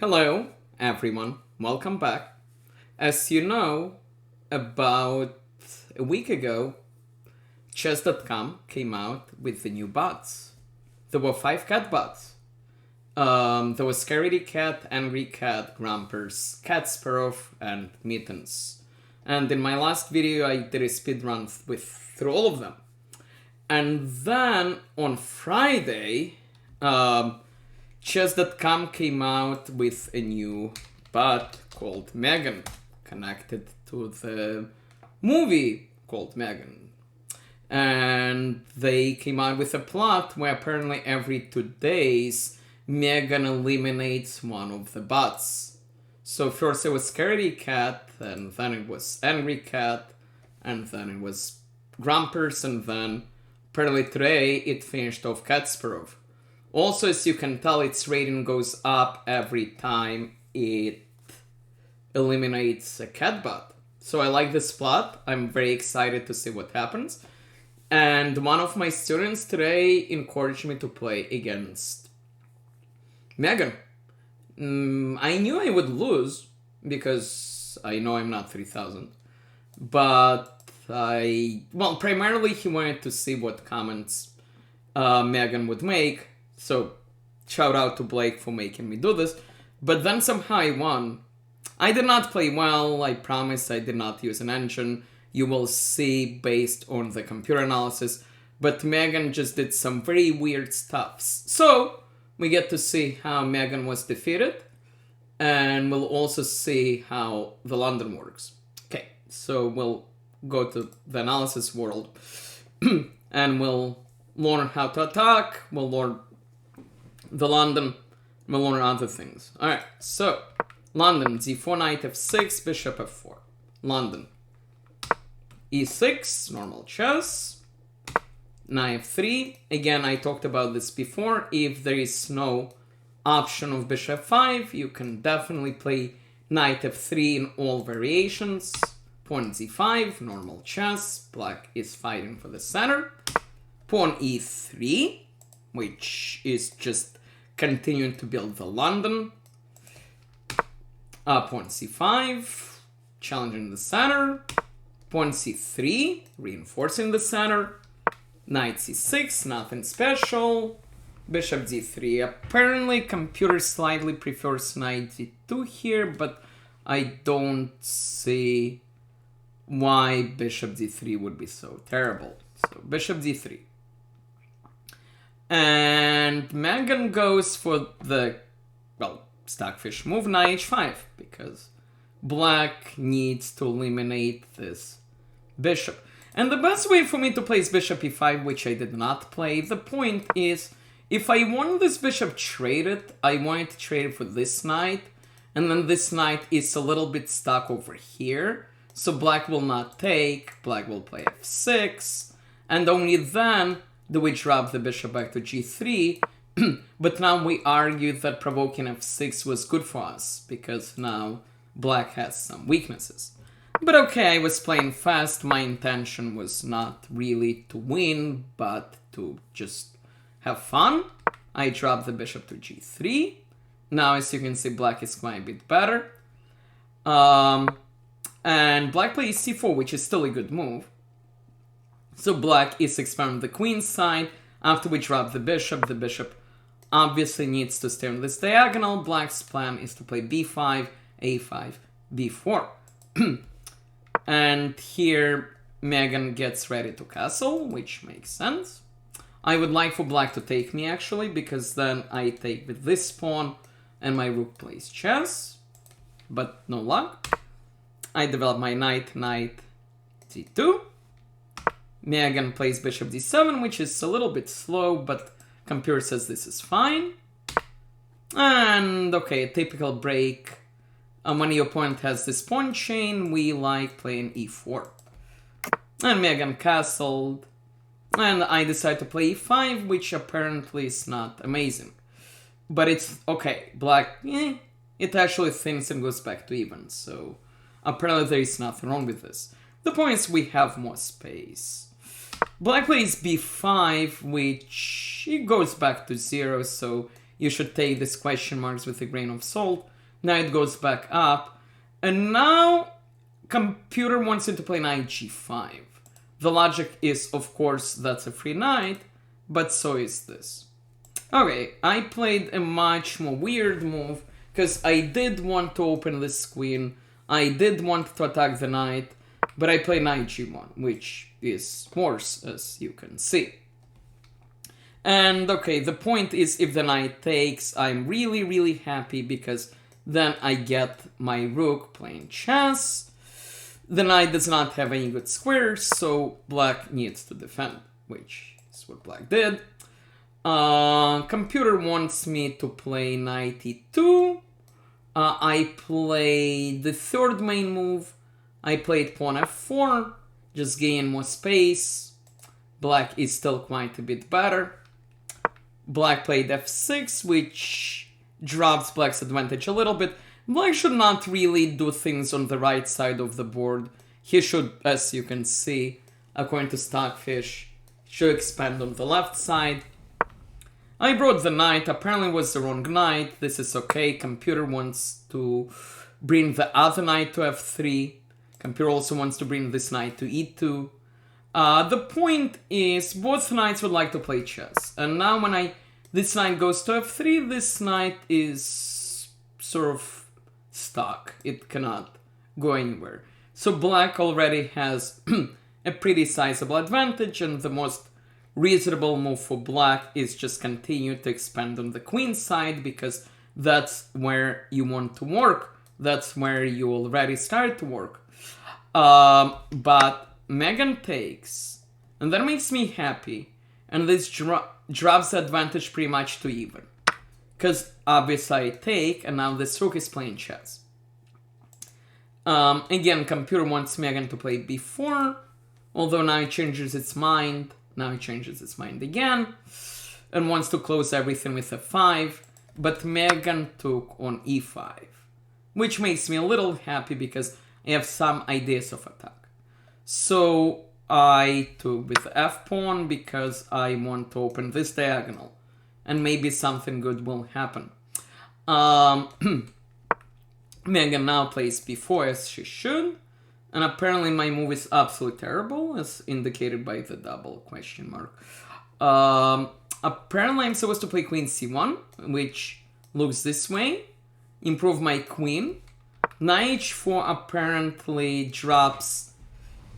Hello, everyone. Welcome back. As you know, about a week ago, chess.com came out with the new bots. There were 5 cat bots. There was Scaredy Cat, Angry Cat, Grumpers, Cat Sparrow, and Mittens. And in my last video, I did a speedrun through all of them. And then on Friday, Chess.com came out with a new bot called Megan, connected to the movie called Megan. And they came out with a plot where apparently every 2 days, Megan eliminates one of the bots. So first it was Scaredy Cat, and then it was Angry Cat, and then it was Grumpers, and then apparently today it finished off Cat Sparrow. Also, as you can tell, its rating goes up every time it eliminates a catbot. So I like this plot. I'm very excited to see what happens. And one of my students today encouraged me to play against Megan. I knew I would lose because I know I'm not 3000. But primarily he wanted to see what comments Megan would make. So, shout out to Blake for making me do this. But then somehow I won. I did not play well, I promise I did not use an engine. You will see based on the computer analysis. But Megan just did some very weird stuffs. So, we get to see how Megan was defeated. And we'll also see how the London works. Okay, so we'll go to the analysis world. And we'll learn how to attack. We'll learn the London, we'll learn other things. Alright, so, London, d4, knight f6, bishop f4. London, e6, normal chess. Knight f3, again, I talked about this before. If there is no option of bishop f5, you can definitely play knight f3 in all variations. Pawn z5, normal chess. Black is fighting for the center. Pawn e3, which is just continuing to build the London. Pawn c5, challenging the center. Pawn c3, reinforcing the center. Knight c6, nothing special. Bishop d3. Apparently, computer slightly prefers knight d2 here, but I don't see why bishop d3 would be so terrible. So, bishop d3. And Megan goes for the, stockfish move, knight h5, because black needs to eliminate this bishop. And the best way for me to play is bishop e5, which I did not play. The point is, if I want this bishop traded, I want it to trade it for this knight, and then this knight is a little bit stuck over here, so black will not take, black will play f6, and only then do we drop the bishop back to g3, but now we argue that provoking f6 was good for us, because now black has some weaknesses. But okay, I was playing fast, my intention was not really to win, but to just have fun. I dropped the bishop to g3. Now, as you can see, black is quite a bit better. And black plays c4, which is still a good move. So black is expanding the queen side. After we drop the bishop obviously needs to stay on this diagonal. Black's plan is to play b5, a5, b4. And here Megan gets ready to castle, which makes sense. I would like for black to take me actually, because then I take with this pawn and my rook plays chess. But no luck. I develop my knight d2. Megan plays bishop d7, which is a little bit slow, but computer says this is fine. And okay, a typical break. When your opponent has this pawn chain, we like playing e4. And Megan castled. And I decide to play e5, which apparently is not amazing. But it's okay. Black, it actually thins and goes back to even. So apparently there is nothing wrong with this. The point is we have more space. Black plays b5, which it goes back to 0, so you should take these question marks with a grain of salt. Now it goes back up. And now computer wants you to play knight g5. The logic is, of course, that's a free knight, but so is this. Okay, I played a much more weird move, because I did want to open this queen, I did want to attack the knight, but I played knight g1, which is worse, as you can see. And okay, the point is, if the knight takes, I'm really, really happy, because then I get my rook playing chess. The knight does not have any good squares, so black needs to defend, which is what black did. Computer wants me to play knight e2. I played the third main move. I played pawn f4, just gain more space. Black is still quite a bit better. Black played f6, which drops black's advantage a little bit. Black should not really do things on the right side of the board. He should, as you can see, according to Stockfish, should expand on the left side. I brought the knight, apparently it was the wrong knight. This is okay. Computer wants to bring the other knight to f3. Computer also wants to bring this knight to e2. The point is, both knights would like to play chess. And now when this knight goes to f3, this knight is sort of stuck. It cannot go anywhere. So black already has a pretty sizable advantage, and the most reasonable move for black is just continue to expand on the queen side, because that's where you want to work. That's where you already start to work. But Megan takes, and that makes me happy, and this drops the advantage pretty much to even. Because obviously I take, and now this rook is playing chess. Again, computer wants Megan to play b4, although now it changes its mind. Now it changes its mind again, and wants to close everything with f5, but Megan took on e5, which makes me a little happy because I have some ideas of attack. So I took with f-pawn because I want to open this diagonal, and maybe something good will happen. Megan now plays b4 as she should, and apparently my move is absolutely terrible, as indicated by the double question mark. Apparently I'm supposed to play queen c1, which looks this way. Improve my queen. Knight h4 apparently drops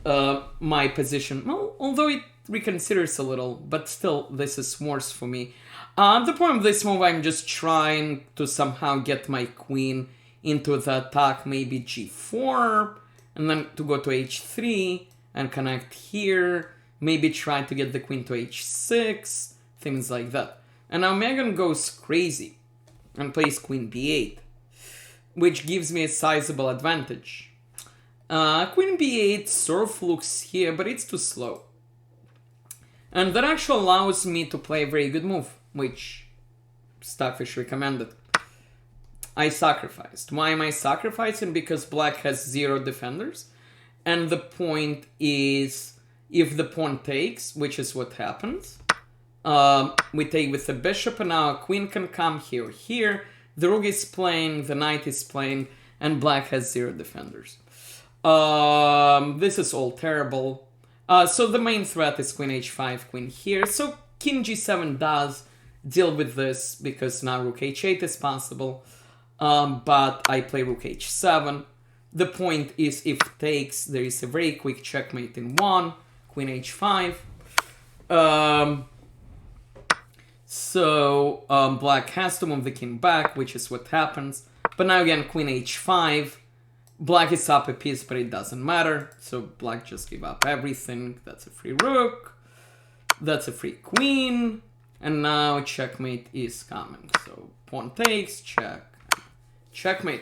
my position. Well, although it reconsiders a little, but still this is worse for me. The point of this move, I'm just trying to somehow get my queen into the attack, maybe g4, and then to go to h3 and connect here, maybe try to get the queen to h6, things like that. And now Megan goes crazy and plays queen b8, which gives me a sizable advantage. Queen b8 sort of looks here, but it's too slow. And that actually allows me to play a very good move, which Stockfish recommended. I sacrificed. Why am I sacrificing? Because black has 0 defenders. And the point is, if the pawn takes, which is what happens, we take with the bishop, and now a queen can come here, here. The rook is playing, the knight is playing, and black has 0 defenders. This is all terrible. So the main threat is queen h5, queen here. So king g7 does deal with this, because now rook h8 is possible. But I play rook h7. The point is, if takes, there is a very quick checkmate in 1, queen h5. So black has to move the king back, which is what happens. But now again, queen h5. Black is up a piece, but it doesn't matter. So black just give up everything. That's a free rook. That's a free queen. And now checkmate is coming. So pawn takes, check. Checkmate.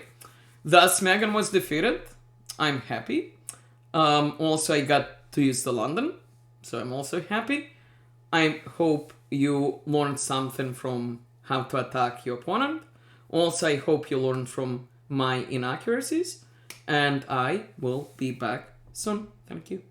Thus, Megan was defeated. I'm happy. Also, I got to use the London, so I'm also happy. I hope you learned something from how to attack your opponent. Also, I hope you learned from my inaccuracies. And I will be back soon. Thank you.